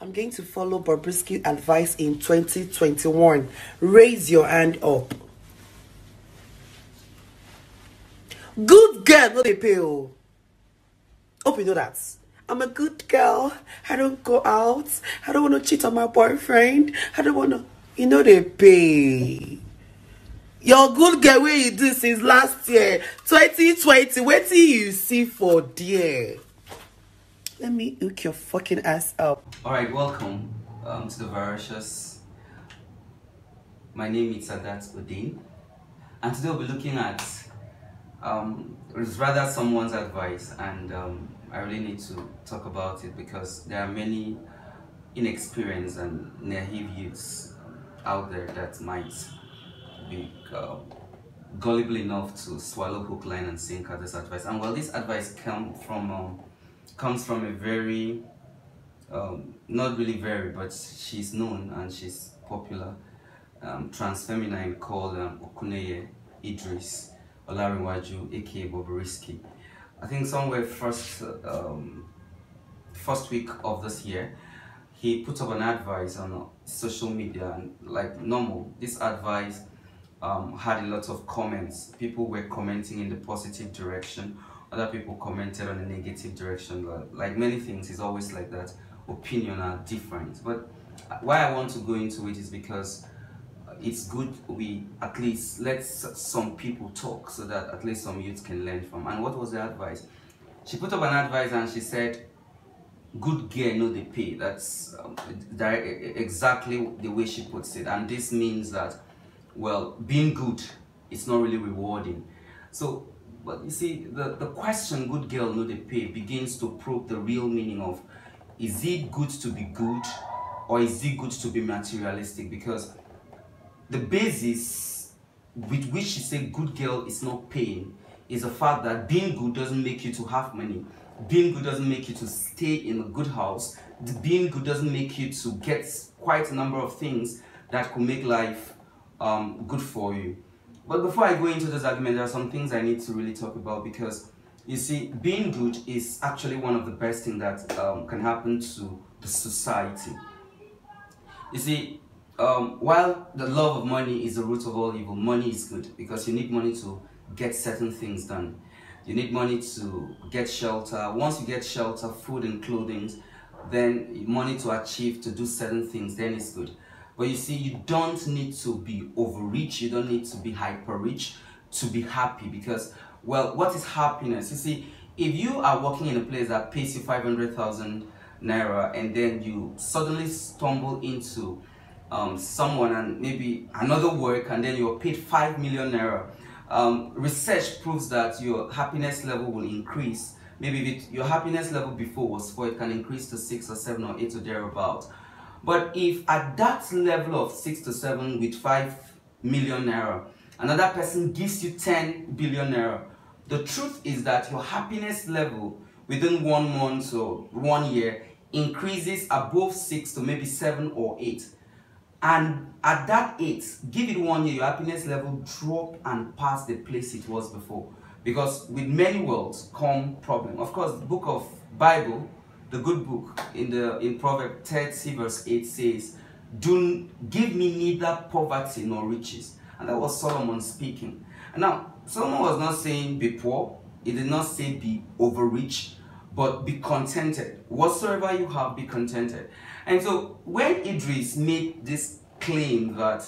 I'm going to follow Bobrisky advice in 2021. Raise your hand up. Good girl, no they pay. Oh. Hope you know that. I'm a good girl. I don't go out. I don't want to cheat on my boyfriend. I don't want to, they pay. Your good girl where you do since last year, 2020. Wait till you see for dear. Let me hook your fucking ass up. Alright, welcome to the Voracious. My name is Sadat Udin, and today we'll be looking at it's rather someone's advice, and I really need to talk about it because there are many inexperienced and naive youths out there that might be gullible enough to swallow hook, line, and sinker this advice. And well, this advice comes from a very not really very, but she's known and she's popular trans feminine called Okuneye Idris Olarinwaju, aka Bobrisky. I think somewhere first week of this year, he put up an advice on social media, and like normal, this advice had a lot of comments. People were commenting in the positive direction, other people commented on the negative direction. Like many things, it's always like that. Opinion are different, but why I want to go into it is because it's good we at least let some people talk so that at least some youths can learn from. And what was the advice? She put up an advice and she said, good girl no dey pay. That's exactly the way she puts it. And this means that, well, being good is not really rewarding. So, but you see, the question good girl no dey pay begins to probe the real meaning of, is it good to be good or is it good to be materialistic? Because the basis with which she said good girl is not paying is the fact that being good doesn't make you to have money. Being good doesn't make you to stay in a good house. Being good doesn't make you to get quite a number of things that could make life good for you. But before I go into this argument, there are some things I need to really talk about, because you see, being good is actually one of the best things that can happen to the society. You see, while the love of money is the root of all evil, money is good because you need money to get certain things done. You need money to get shelter. Once you get shelter, food and clothing, then money to achieve, to do certain things, then it's good. But you see, you don't need to be over-rich, you don't need to be hyper-rich to be happy, because, well, what is happiness? You see, if you are working in a place that pays you 500,000 naira and then you suddenly stumble into someone and maybe another work and then you're paid 5 million naira, research proves that your happiness level will increase. Maybe if your happiness level before was 4, it can increase to 6 or 7 or 8 or thereabout. But if at that level of 6 to 7 with 5 million naira, another person gives you 10 billion naira, the truth is that your happiness level within 1 month or 1 year increases above 6 to maybe 7 or 8. And at that 8, give it 1 year, your happiness level drop and pass the place it was before. Because with many worlds come problem. Of course, the book of Bible, the good book, in Proverbs 30 verse 8 says, "Do give me neither poverty nor riches." And that was Solomon speaking. And now, Solomon was not saying be poor. He did not say be overrich, but be contented. Whatsoever you have, be contented. And so when Idris made this claim that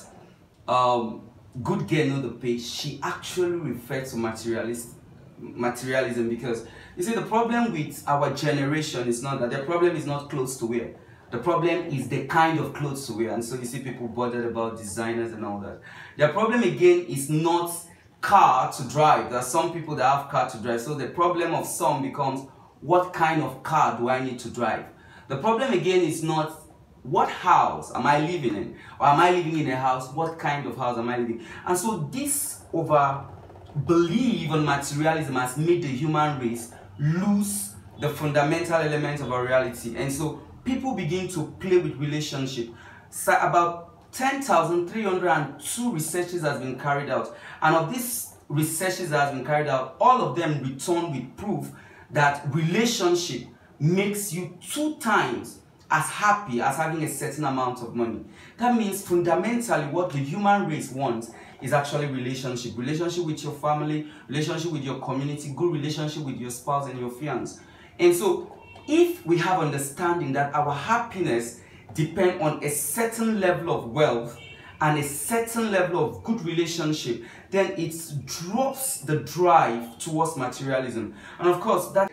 good girl no the pay, she actually referred to materialism, because you see, the problem with our generation is not that the problem is not clothes to wear. The problem is the kind of clothes to wear. And so you see people bothered about designers and all that. The problem again is not car to drive. There are some people that have car to drive. So the problem of some becomes, what kind of car do I need to drive? The problem again is not what house am I living in, or am I living in a house, what kind of house am I living in? And so this over belief on materialism has made the human race lose the fundamental elements of our reality. And so people begin to play with relationship. So about 10,302 researches has been carried out, and of these researches that has been carried out, all of them return with proof that relationship makes you 2 times as happy as having a certain amount of money. That means fundamentally what the human race wants is actually relationship. Relationship with your family, relationship with your community, good relationship with your spouse and your fiancé. And so if we have understanding that our happiness depends on a certain level of wealth and a certain level of good relationship, then it drops the drive towards materialism. And of course, that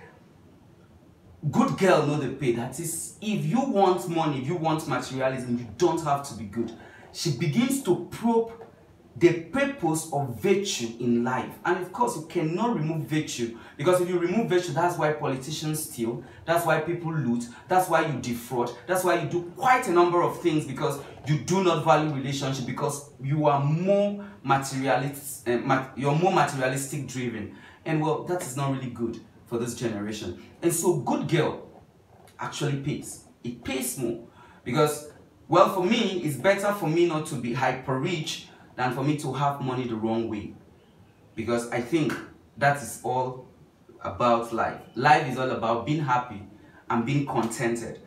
good girl know the pay. That is, if you want money, if you want materialism, you don't have to be good. She begins to probe the purpose of virtue in life. And of course, you cannot remove virtue, because if you remove virtue, that's why politicians steal, that's why people loot, that's why you defraud, that's why you do quite a number of things, because you do not value relationship, because you are more materialistic, you're more materialistic driven. And well, that is not really good for this generation. And so good girl actually pays. It pays more, because well, for me, it's better for me not to be hyper rich than for me to have money the wrong way. Because I think that is all about life. Life is all about being happy and being contented.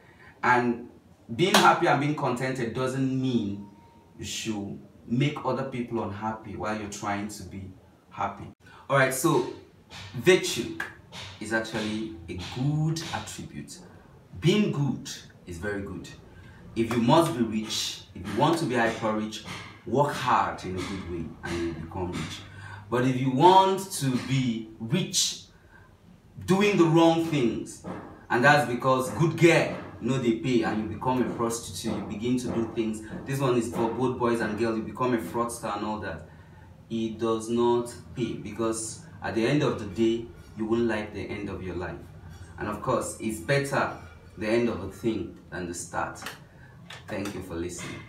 And being happy and being contented doesn't mean you should make other people unhappy while you're trying to be happy. Alright, so virtue is actually a good attribute. Being good is very good. If you must be rich, if you want to be hyper rich, work hard in a good way and you will become rich. But if you want to be rich doing the wrong things, and that's because good girl know they pay, and you become a prostitute, you begin to do things, this one is for both boys and girls, you become a fraudster and all that, it does not pay, because at the end of the day, you won't like the end of your life. And of course, it's better the end of a thing than the start. Thank you for listening.